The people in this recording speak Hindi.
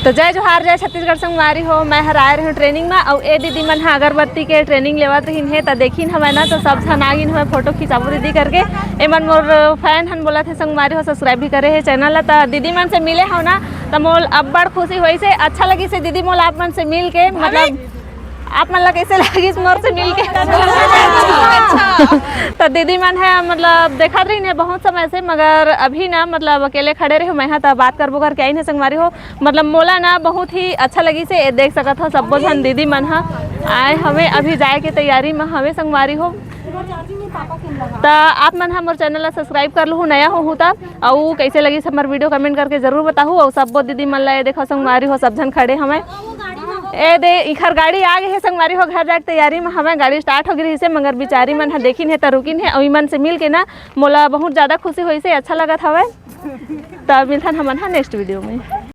तो जय जोहार जय छत्तीसगढ़ संगवारी हो। मैं हर आए रही ट्रेनिंग में और ए दीदी मन हा अगरबत्ती के ट्रेनिंग लेवत रहीन है। तो देखिन हमें ना तो सब झन आगिन हुए फोटो खिंचाबो दीदी करके। एमन मोर फैन हन बोला थे संगवारी हो सब्सक्राइब भी करे है चैनल ला। तो दीदी मन से मिले हो ना तो मोल अब बड़ खुशी हुई से अच्छा लगी से दीदी मोल आप मन से मिल के मतलब आप मन ला कैसे लगी मोर से मिल के तो दीदी मन है मतलब देखा रही ने बहुत समय से मगर अभी ना मतलब अकेले खड़े रहे मैं तो बात करबो करके आई ने संगवारी हो। मतलब मोला ना बहुत ही अच्छा लगी से देख सकत हो सब झन दीदी मन हा आए हमें अभी जाए के तैयारी में हमें संगवारी हो। तो आप मन मोर चैनल ला सब्सक्राइब कर लूँ नया हो तब और कैसे लगी हमार वीडियो कमेंट करके जरूर बताऊँ। और सब दीदी मन ला देखो संगवारी हो सब झन खड़े हमें ए दे इखर गाड़ी आ गई है संगवारी हो घर जाके तैयारी में हमें गाड़ी स्टार्ट हो गई से मगर बिचारी मन हा देखिन है तो रुकिन है और मन से मिल के ना मोला बहुत ज़्यादा खुशी हुई से अच्छा लगा था। तब मिलथन हमन हा नेक्स्ट वीडियो में।